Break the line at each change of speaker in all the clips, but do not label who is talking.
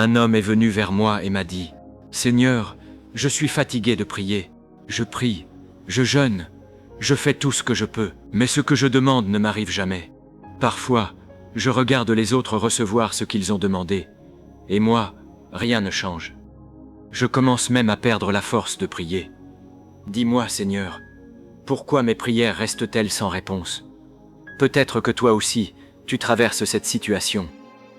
Un homme est venu vers moi et m'a dit « Seigneur, je suis fatigué de prier. Je prie, je jeûne, je fais tout ce que je peux, mais ce que je demande ne m'arrive jamais. Parfois, je regarde les autres recevoir ce qu'ils ont demandé, et moi, rien ne change. Je commence même à perdre la force de prier. Dis-moi, Seigneur, pourquoi mes prières restent-elles sans réponse? Peut-être que toi aussi, tu traverses cette situation.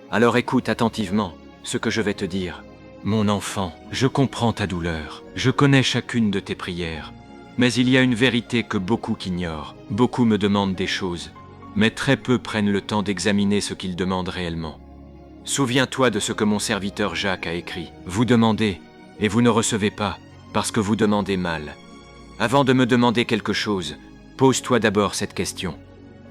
Alors écoute attentivement ce que je vais te dire. Mon enfant, je comprends ta douleur, je connais chacune de tes prières. Mais il y a une vérité que beaucoup ignorent. Beaucoup me demandent des choses, mais très peu prennent le temps d'examiner ce qu'ils demandent réellement. Souviens-toi de ce que mon serviteur Jacques a écrit. Vous demandez, et vous ne recevez pas, parce que vous demandez mal. Avant de me demander quelque chose, pose-toi d'abord cette question.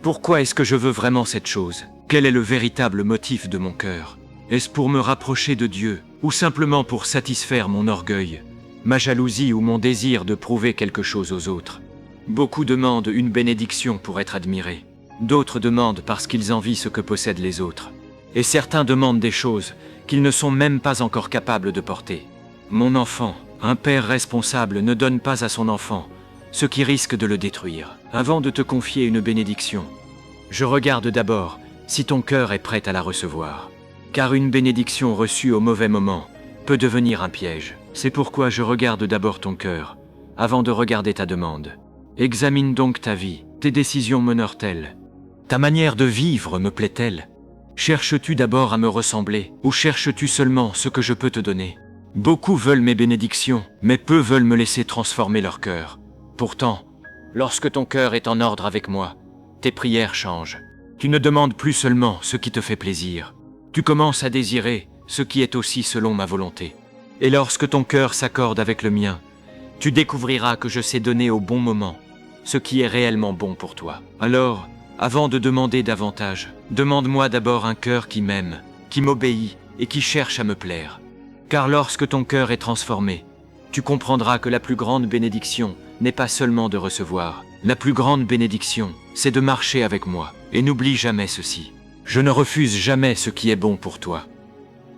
Pourquoi est-ce que je veux vraiment cette chose? Quel est le véritable motif de mon cœur? Est-ce pour me rapprocher de Dieu, ou simplement pour satisfaire mon orgueil, ma jalousie ou mon désir de prouver quelque chose aux autres? Beaucoup demandent une bénédiction pour être admirés. D'autres demandent parce qu'ils envient ce que possèdent les autres. Et certains demandent des choses qu'ils ne sont même pas encore capables de porter. Mon enfant, un père responsable ne donne pas à son enfant ce qui risque de le détruire. Avant de te confier une bénédiction, je regarde d'abord si ton cœur est prêt à la recevoir. Car une bénédiction reçue au mauvais moment peut devenir un piège. C'est pourquoi je regarde d'abord ton cœur, avant de regarder ta demande. Examine donc ta vie. Tes décisions m'honorent-elles? Ta manière de vivre me plaît-elle? Cherches-tu d'abord à me ressembler, ou cherches-tu seulement ce que je peux te donner? Beaucoup veulent mes bénédictions, mais peu veulent me laisser transformer leur cœur. Pourtant, lorsque ton cœur est en ordre avec moi, tes prières changent. Tu ne demandes plus seulement ce qui te fait plaisir. Tu commences à désirer ce qui est aussi selon ma volonté. Et lorsque ton cœur s'accorde avec le mien, tu découvriras que je sais donner au bon moment ce qui est réellement bon pour toi. Alors, avant de demander davantage, demande-moi d'abord un cœur qui m'aime, qui m'obéit et qui cherche à me plaire. Car lorsque ton cœur est transformé, tu comprendras que la plus grande bénédiction n'est pas seulement de recevoir. La plus grande bénédiction, c'est de marcher avec moi. Et n'oublie jamais ceci. Je ne refuse jamais ce qui est bon pour toi.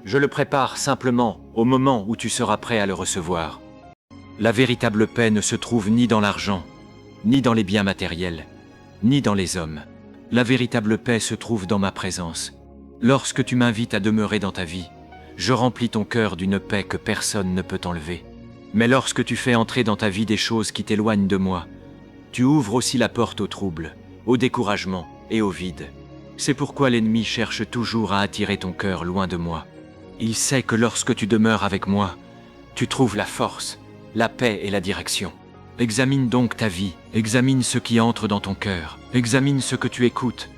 Je le prépare simplement au moment où tu seras prêt à le recevoir. La véritable paix ne se trouve ni dans l'argent, ni dans les biens matériels, ni dans les hommes. La véritable paix se trouve dans ma présence. Lorsque tu m'invites à demeurer dans ta vie, je remplis ton cœur d'une paix que personne ne peut enlever. Mais lorsque tu fais entrer dans ta vie des choses qui t'éloignent de moi, tu ouvres aussi la porte au trouble, au découragement et au vide. C'est pourquoi l'ennemi cherche toujours à attirer ton cœur loin de moi. Il sait que lorsque tu demeures avec moi, tu trouves la force, la paix et la direction. Examine donc ta vie, examine ce qui entre dans ton cœur, examine ce que tu écoutes,